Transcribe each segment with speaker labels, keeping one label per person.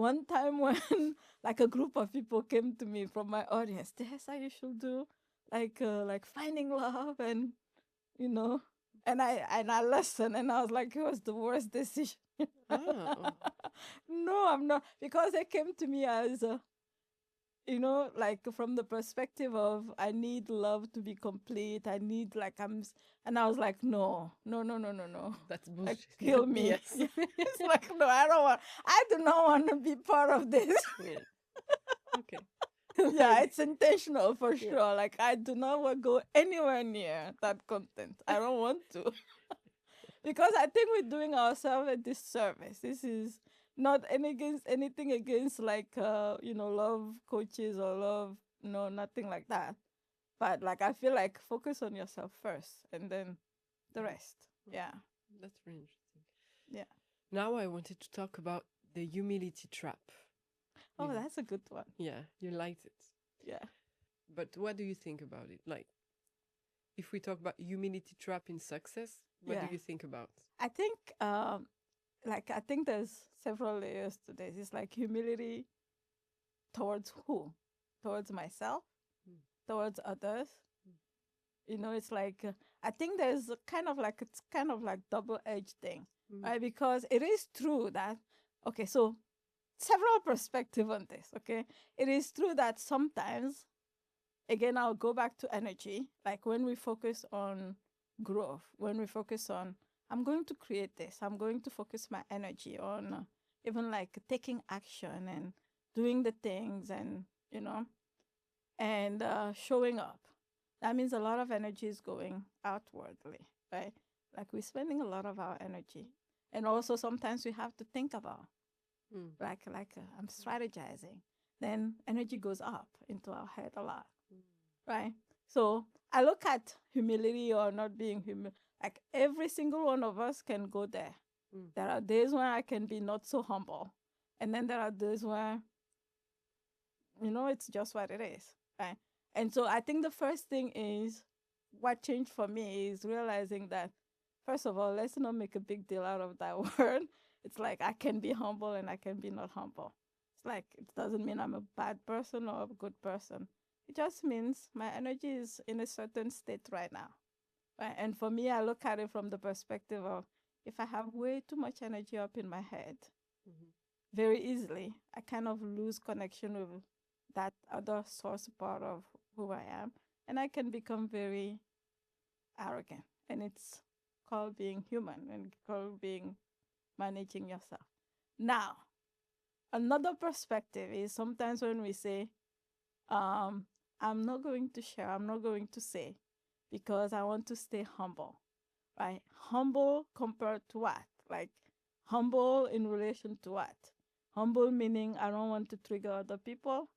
Speaker 1: one time when like a group of people came to me from my audience, Teresa, you should do like finding love and you know, and I listened and I was like, it was the worst decision.
Speaker 2: Oh,
Speaker 1: No, I'm not because they came to me as like from the perspective of I need love to be complete. I need and I was like, no, no, no, no, no, no,
Speaker 2: that's
Speaker 1: like
Speaker 2: bullshit.
Speaker 1: kill me.
Speaker 2: Yes.
Speaker 1: Yeah, it's like no, I do not want to be part of this.
Speaker 2: Yeah. Okay.
Speaker 1: Yeah, it's intentional for
Speaker 2: Yeah.
Speaker 1: sure. Like I do not want to go anywhere near that content. I don't want to because I think we're doing ourselves a disservice. This is not any against anything against love coaches or love no nothing like that. But like I feel like focus on yourself first and then the
Speaker 2: Mhm.
Speaker 1: rest.
Speaker 2: Mm.
Speaker 1: Yeah.
Speaker 2: That's very interesting.
Speaker 1: Yeah.
Speaker 2: Now I wanted to talk about the humility trap.
Speaker 1: Oh,
Speaker 2: You,
Speaker 1: that's a good one.
Speaker 2: yeah, you liked it.
Speaker 1: Yeah.
Speaker 2: But what do you think about it? Like, if we talk about humility trap in success, what do
Speaker 1: Yeah.
Speaker 2: you think about?
Speaker 1: I think I think there's several layers to this. It's like humility towards who? Towards myself,
Speaker 2: Mm,
Speaker 1: towards others.
Speaker 2: mm,
Speaker 1: It's like I think there's a it's kind of like double-edged thing,
Speaker 2: mm,
Speaker 1: right? Because it is true that okay, so several perspective on this, okay? It is true that sometimes again I'll go back to energy, like when we focus on growth, when we focus on I'm going to create this, I'm going to focus my energy on even like taking action and doing the things and you know and showing up. That means a lot of energy is going outwardly, right? Like we're spending a lot of our energy. And also sometimes we have to think about
Speaker 2: mm,
Speaker 1: I'm strategizing. Then energy goes up into our head a lot,
Speaker 2: mm,
Speaker 1: right? So I look at humility or not being humble. Like every single one of us can go there.
Speaker 2: mm,
Speaker 1: There are days when I can be not so humble. And then there are days where it's just what it is, right? And so I think the first thing is what changed for me is realizing that, first of all, let's not make a big deal out of that word. It's like I can be humble and I can be not humble. It's like it doesn't mean I'm a bad person or a good person. It just means my energy is in a certain state right now. Right? And for me, I look at it from the perspective of if I have way too much energy up in my head,
Speaker 2: mhm,
Speaker 1: very easily, I kind of lose connection with that other source part of who I am. And I can become very arrogant. And it's called being human and called being managing yourself. Now, another perspective is sometimes when we say, um, I'm not going to share, I'm not going to say, because I want to stay humble, right? Humble compared to what? Like humble in relation to what? Humble meaning I don't want to trigger other people.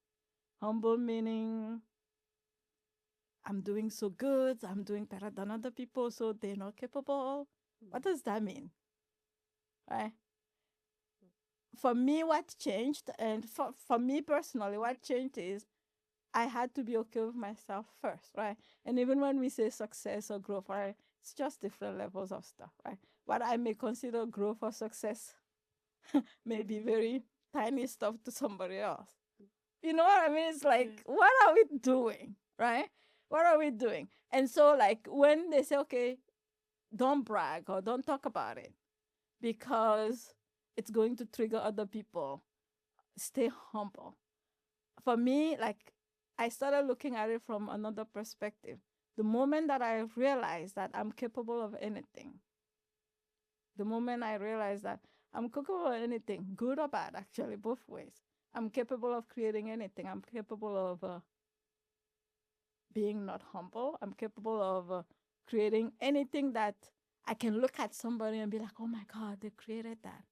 Speaker 1: Humble meaning I'm doing so good, I'm doing better than other people, so they're not capable. What
Speaker 2: mm,
Speaker 1: does that mean? Right? For me, what changed, and for me personally, what changed is I had to be okay with myself first, right? And even when we say success or growth, right, it's just different levels of stuff, right? What I may consider growth or success may be very tiny stuff to somebody else. You know what I mean? It's
Speaker 2: yeah.
Speaker 1: like, what are we doing, right? What are we doing? And so, like, when they say, okay, don't brag or don't talk about it because it's going to trigger other people, stay humble. For me, like, I started looking at it from another perspective. The moment that I realized that I'm capable of anything, the moment I realized that I'm capable of anything, good or bad, actually, both ways. I'm capable of creating anything. I'm capable of being not humble. I'm capable of creating anything that I can look at somebody and be like, oh my God, they created that.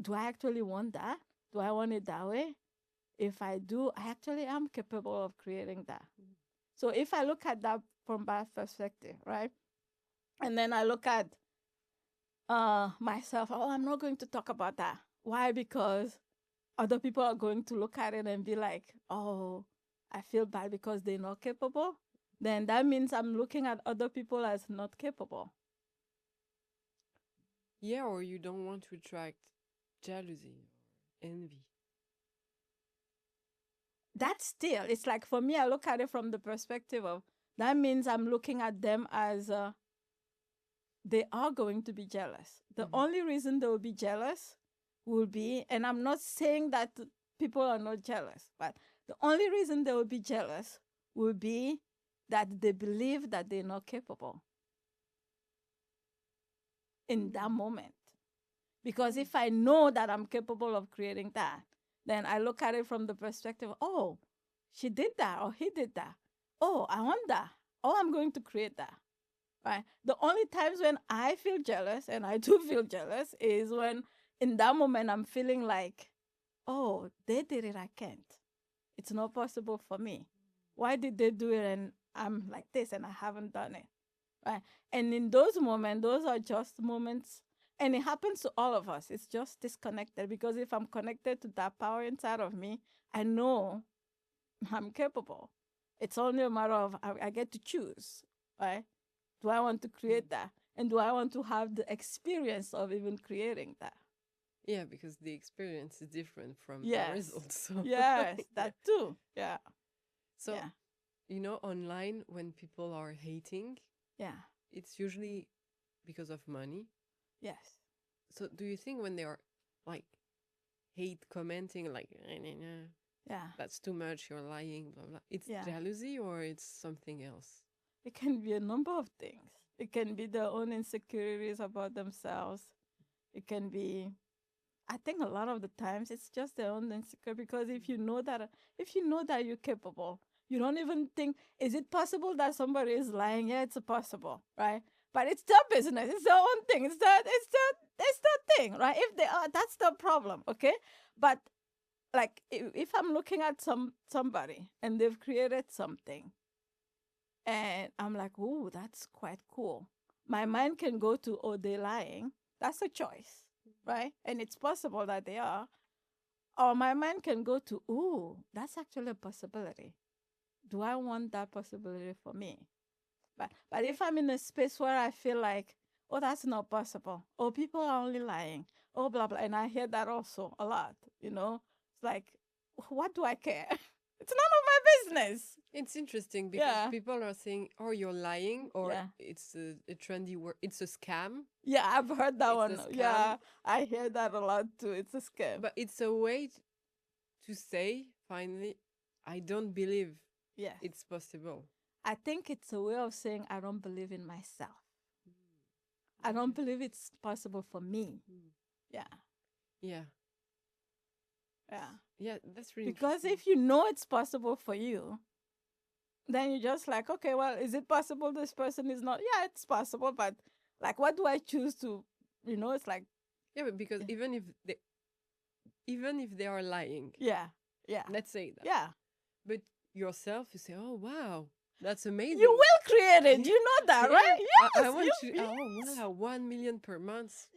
Speaker 1: Do I actually want that? Do I want it that way? If I do, I actually am capable of creating that.
Speaker 2: Mm,
Speaker 1: So if I look at that from that perspective, right? And then I look at myself, oh, I'm not going to talk about that. Why? Because other people are going to look at it and be like, oh, I feel bad because they're not capable. Then that means I'm looking at other people as not capable.
Speaker 2: yeah, or you don't want to attract jealousy or envy?
Speaker 1: That's still, it's like for me, I look at it from the perspective of that means I'm looking at them as they are going to be jealous. The
Speaker 2: Mhm.
Speaker 1: only reason they will be jealous will be, and I'm not saying that people are not jealous, but the only reason they will be jealous will be that they believe that they're not capable in that
Speaker 2: Mm.
Speaker 1: moment. Because
Speaker 2: Mm.
Speaker 1: if I know that I'm capable of creating that, then I look at it from the perspective, oh, she did that or he did that. Oh, I want that. Oh, I'm going to create that. Right? The only times when I feel jealous, and I do feel jealous, is when in that moment I'm feeling like, oh, they did it, I can't. It's not possible for me. Why did they do it and I'm like this and I haven't done it? Right? And in those moments, those are just moments, and it happens to all of us. It's just disconnected because if I'm connected to that power inside of me, I know I'm capable. It's only a matter of I get to choose, right? Do I want to
Speaker 2: Mm.
Speaker 1: create that? And do I want to have the experience of even creating that?
Speaker 2: Yeah, because the experience is different from the
Speaker 1: Yes.
Speaker 2: results. So
Speaker 1: Yes,
Speaker 2: yeah.
Speaker 1: that too. Yeah.
Speaker 2: So
Speaker 1: Yeah.
Speaker 2: online when people are hating,
Speaker 1: Yeah.
Speaker 2: it's usually because of money.
Speaker 1: Yes.
Speaker 2: So do you think when they are like hate commenting like
Speaker 1: Yeah.
Speaker 2: that's too much, you're lying, blah blah, it's
Speaker 1: Yeah.
Speaker 2: jealousy or it's something else?
Speaker 1: It can be a number of things. It can be their own insecurities about themselves. It can be, I think a lot of the times it's just their own insecurity because if you know that you're capable, you don't even think, is it possible that somebody is lying? Yeah, it's possible, right? But it's their business. It's their own thing. It's their thing, right? If they are, that's the problem, okay? But like if I'm looking at somebody and they've created something and I'm like, "Ooh, that's quite cool." My mind can go to, "Oh, they're lying." That's a choice, right? And it's possible that they are. Or my mind can go to, "Ooh, that's actually a possibility. Do I want that possibility for me?" But if I'm in a space where I feel like, "Oh, that's not possible. Oh, people are only lying. Oh, blah blah," and I hear that also a lot. It's like, what do I care? It's none of my business.
Speaker 2: It's interesting because
Speaker 1: Yeah,
Speaker 2: people are saying, "Oh, you're lying," or
Speaker 1: yeah.
Speaker 2: it's a trendy word. It's a scam.
Speaker 1: Yeah, I've heard that
Speaker 2: It's a
Speaker 1: one.
Speaker 2: scam,
Speaker 1: Yeah, I hear that a lot too. It's a scam.
Speaker 2: but it's a way to say finally, I don't believe
Speaker 1: Yes.
Speaker 2: it's possible.
Speaker 1: I think it's a way of saying I don't believe in myself. I don't
Speaker 2: Okay.
Speaker 1: believe it's possible for me.
Speaker 2: Mm.
Speaker 1: Yeah.
Speaker 2: Yeah,
Speaker 1: Yeah.
Speaker 2: yeah, that's really
Speaker 1: Because
Speaker 2: interesting.
Speaker 1: if you know it's possible for you, then you're just like, okay, well, is it possible this person is not? Yeah, it's possible, but like, what do I choose to, it's like,
Speaker 2: Yeah, but because even if they are lying,
Speaker 1: yeah, yeah,
Speaker 2: let's say that,
Speaker 1: yeah.
Speaker 2: but yourself, you say, "Oh wow, that's
Speaker 1: You
Speaker 2: amazing."
Speaker 1: will create it.
Speaker 2: Yeah,
Speaker 1: You know that,
Speaker 2: yeah.
Speaker 1: right?
Speaker 2: I
Speaker 1: Yes,
Speaker 2: want to. Oh
Speaker 1: yes,
Speaker 2: wow, 1 million per month.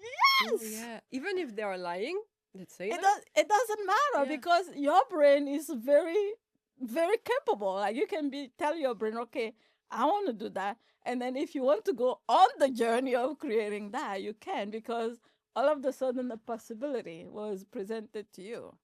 Speaker 2: Oh
Speaker 1: yes.
Speaker 2: yeah, even if they are lying, let's say
Speaker 1: It
Speaker 2: that.
Speaker 1: does. It doesn't matter
Speaker 2: Yeah.
Speaker 1: because your brain is very, very capable. Like you can tell your brain, okay, I want to do that, and then if you want to go on the journey of creating that, you can because all of the sudden the possibility was presented to you.